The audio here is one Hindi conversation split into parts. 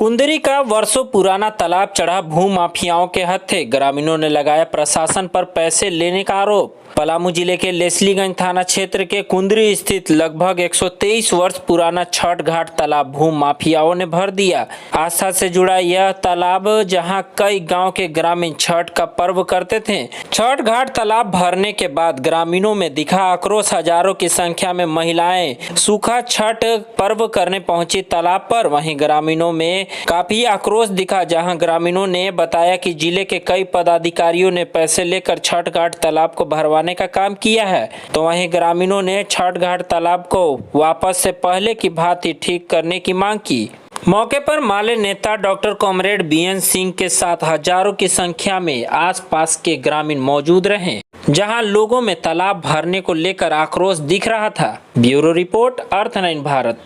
कुंदरी का वर्षों पुराना तालाब चढ़ा भूमाफियाओं के हत्थे। ग्रामीणों ने लगाया प्रशासन पर पैसे लेने का आरोप। पलामू जिले के लेस्लीगंज थाना क्षेत्र के कुंदरी स्थित लगभग 123 वर्ष पुराना छठ घाट तालाब भूमि माफियाओं ने भर दिया। आस्था से जुड़ा यह तालाब जहां कई गांव के ग्रामीण छठ का पर्व करते थे। छठ घाट तालाब भरने के बाद ग्रामीणों में दिखा आक्रोश। हजारों की संख्या में महिलाएं सूखा छठ पर्व करने पहुंची तालाब पर। वहीं ग्रामीणों में काफी आक्रोश दिखा, जहां ग्रामीणों ने बताया कि जिले के कई पदाधिकारियों ने पैसे लेकर छठ घाट तालाब को भरवाने का काम किया है, तो वहीं ग्रामीणों ने छठ घाट तालाब को वापस से पहले की भांति ठीक करने की मांग की। मौके पर माले नेता डॉक्टर कॉमरेड बीएन सिंह के साथ हजारों की संख्या में आसपास के ग्रामीण मौजूद रहे, जहां लोगों में तालाब भरने को लेकर आक्रोश दिख रहा था। ब्यूरो रिपोर्ट, अर्थ9 भारत।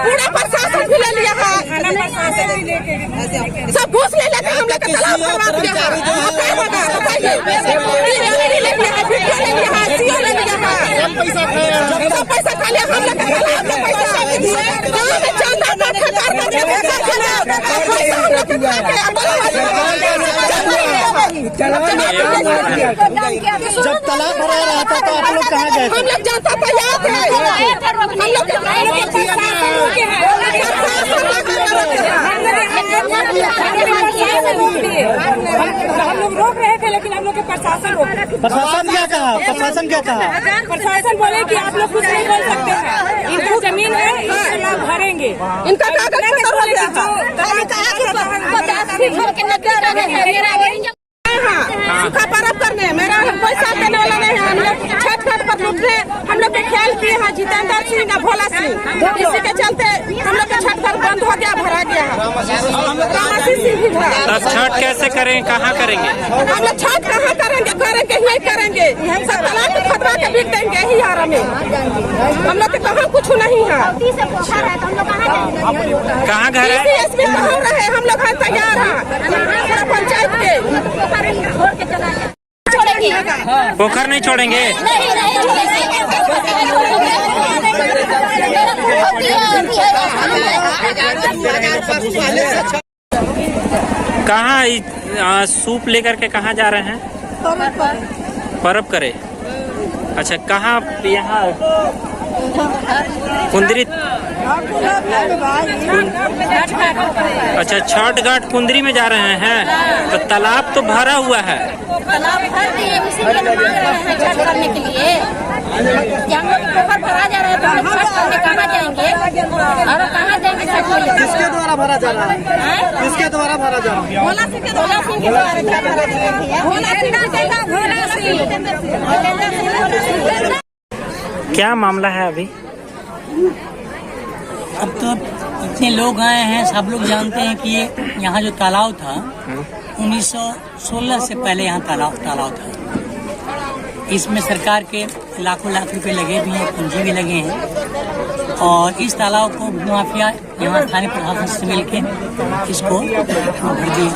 पूरा प्रशासन भी ले लिया है, सब घूस ले लेकर हम लोग का तालाब भरवा दिया है। सब पैसा खा लिया हम लोग का तालाब का जब तालाब भरा रहा था तो आप लोग कहाँ गए? हम लोग जनता को याद है, हम लोग हम लोग रोक रहे थे, लेकिन हम लोग के प्रशासन रोक रहे थे। प्रशासन क्या कहा? प्रशासन क्या कहा? प्रशासन बोले कि आप लोग कुछ नहीं बोल सकते हैं, इनका जमीन है, इनका लाभ भरेंगे। इनका सूखा पर्व करने मेरा पैसा देने वाला नहीं है। हम लोग छठ घाट पर लूट रहे, हम लोग के खेल किए हैं जितेंद्र सिंह या भोला सिंह, इसी के चलते हम लोग का छठ घाट बंद हो गया, भरा गया है। तब छठ कैसे करें, कहाँ करेंगे? हम लोग छठ कहाँ करेंगे? करेंगे यही करेंगे, सब तालाब में खतरा के बिक देंगे यही हारा में। हम लोग के कहाँ कुछ नहीं है। कहाँ घर है? कहाँ रहे हम लोग तैयार हैं पंचायत के। पोखर नहीं छोड़ेंगे। कहाँ सूप लेकर के कहाँ जा रहे हैं? पर्व करे। अच्छा, कहाँ? यहाँ कुंदरी। अच्छा, छठ घाट कुंदरी में जा रहे हैं, तो तालाब तो भरा हुआ है। तालाब भर दिए, उसी के लिए मांग रहे हैं छठ करने के लिए। हम लोग पोखर भरा जा रहे हैं, तो हम लोग छठ करने कहाँ जाएंगे और कहाँ जाएंगे छठ के लिए? किसके द्वारा भरा जा रहा है? किसके द्वारा भरा जा रहा है? भोला सिंह के द्वारा क्या मामला है अभी? अब तो इतने लोग आए हैं, सब लोग जानते हैं कि ये यहाँ जो तालाब था 1916 से पहले यहाँ तालाब था। इसमें सरकार के लाखों लाख रुपए लगे भी हैं, पूंजी भी लगे हैं, और इस तालाब को माफिया यहाँ स्थानीय प्रशासन से मिलकर इसको भर दी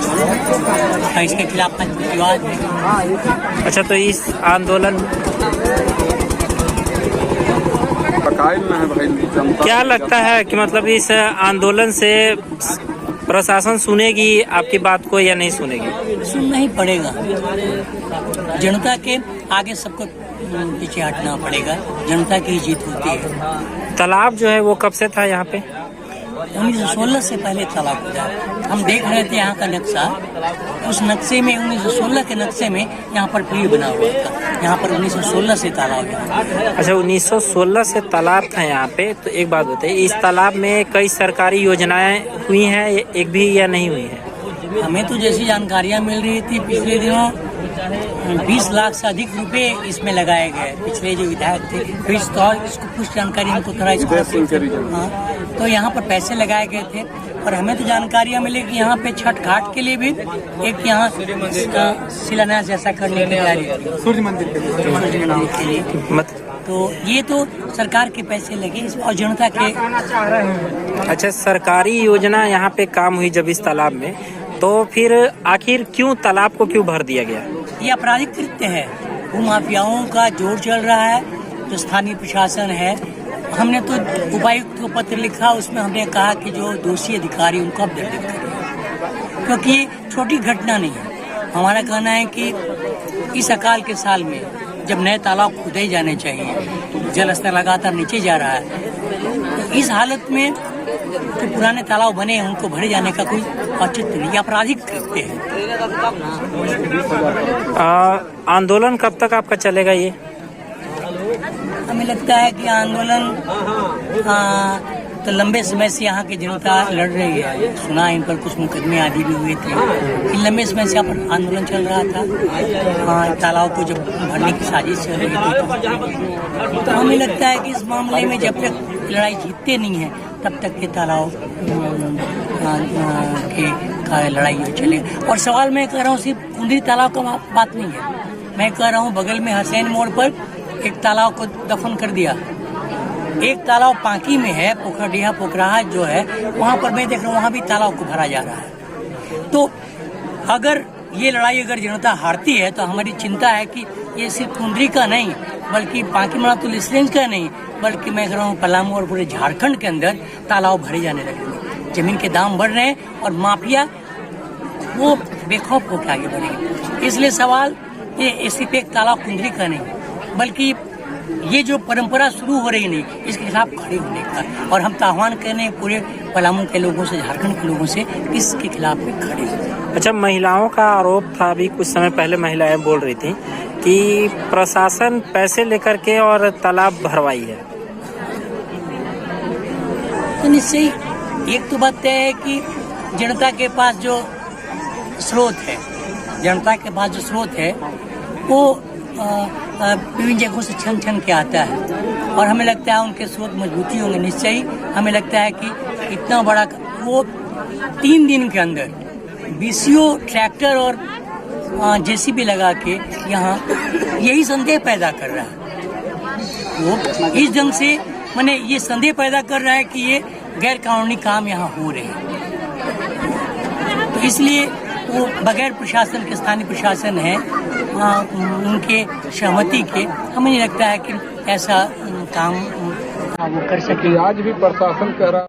और इसके खिलाफ विवाद है। अच्छा, तो इस आंदोलन क्या लगता है कि मतलब इस आंदोलन से प्रशासन सुनेगी आपकी बात को या नहीं सुनेगी? सुनना ही पड़ेगा, जनता के आगे सबको पीछे हटना पड़ेगा, जनता की जीत होती है। तालाब जो है वो कब से था यहाँ पे? 1916 से पहले तालाब था। हम देख रहे थे यहाँ का नक्शा, उस नक्शे में 1916 के नक्शे में यहाँ पर पुल बना हुआ था। यहाँ पर 1916 से तालाब है। अच्छा, 1916 से तालाब था यहाँ पे। तो एक बात बताइए, इस तालाब में कई सरकारी योजनाएं हुई हैं, एक भी या नहीं हुई है? हमें तो जैसी जानकारियाँ मिल रही थी, पिछले दिनों 20 लाख से अधिक रुपए इसमें लगाए गए। पिछले जो विधायक थे, तो इसको कुछ जानकारी हमको थोड़ा तो यहाँ पर पैसे लगाए गए थे, और हमें तो जानकारियाँ मिली कि यहाँ पे छठ घाट के लिए भी एक यहाँ शिलान्यास जैसा करने की तैयारी थी, सूर्य मंदिर के लिए। तो ये तो सरकार के पैसे लगे और जनता के। अच्छा, सरकारी योजना यहाँ पे काम हुई जब इस तालाब में, तो फिर आखिर क्यों तालाब को क्यों भर दिया गया? ये आपराधिक कृत्य है। भूमाफियाओं का जोर चल रहा है। जो स्थानीय प्रशासन है, हमने तो उपायुक्त को पत्र लिखा, उसमें हमने कहा कि जो दोषी अधिकारी उनको अब दंडित करें, क्योंकि ये छोटी घटना नहीं है। हमारा कहना है कि इस अकाल के साल में जब नए तालाब खुदे जाने चाहिए, जल स्तर लगातार नीचे जा रहा है, तो इस हालत में जो पुराने तालाब बने हैं उनको भरे जाने का कोई औचित्य नहीं, आपराधिक कृत्य है। आंदोलन कब तक आपका चलेगा ये? हमें लगता है कि आंदोलन तो लंबे समय से यहाँ की जनता लड़ रही है। सुना इन पर कुछ मुकदमे आदि भी हुए थे, इन लंबे समय से यहाँ पर आंदोलन चल रहा था। तालाब को जब भरने की साजिश चल रही थी, तो हमें लगता है कि इस मामले में जब तक लड़ाई जीतते नहीं है तब तक के तालाब के लड़ाई चले। और सवाल मैं कह रहा हूँ सिर्फ कुंदरी तालाब का बात नहीं है, मैं कह रहा हूँ बगल में हसैन मोड़ पर एक तालाब को दफन कर दिया, एक तालाब पांकी में है, पोखरडीहा पोखराहा जो है, वहाँ पर मैं देख रहा हूँ वहाँ भी तालाब को भरा जा रहा है। तो अगर ये लड़ाई अगर जनता हारती है तो हमारी चिंता है कि ये सिर्फ कुंदरी का नहीं, बल्कि पांकी मड़ा तो लिस्टेंस का नहीं, बल्कि मैं कह रहा हूँ पलामू और पूरे झारखंड के अंदर तालाब भरे जाने लगे। जमीन के दाम बढ़ रहे हैं और माफिया वो बेखौफ होकर आगे बढ़ेगी। इसलिए सवाल ये सिर्फ एक तालाब कुंदरी का नहीं, बल्कि ये जो परंपरा शुरू हो रही नहीं, इसके खिलाफ खड़े होने का। और हम आह्वान करने पूरे पलामू के लोगों से, झारखंड के लोगों से, इसके खिलाफ भी खड़े हो। अच्छा, महिलाओं का आरोप था, अभी कुछ समय पहले महिलाएं बोल रही थी कि प्रशासन पैसे लेकर के और तालाब भरवाई है। तो निश्चय एक तो बात है कि जनता के पास जो स्रोत है, जनता के पास जो स्रोत है वो विभिन्न जगहों से छन छन के आता है, और हमें लगता है उनके स्रोत मजबूती होंगे। निश्चय ही हमें लगता है कि इतना बड़ा वो 3 दिन के अंदर बीसीओ ट्रैक्टर और जेसीबी लगा के यहाँ यही संदेह पैदा कर रहा है। वो इस ढंग से माने ये संदेह पैदा कर रहा है कि ये गैर कानूनी काम यहाँ हो रहे हैं। तो इसलिए वो बगैर प्रशासन के, स्थानीय प्रशासन है, उनके सहमति के, हमें नहीं लगता है कि ऐसा काम वो कर सके। आज भी प्रशासन कह रहा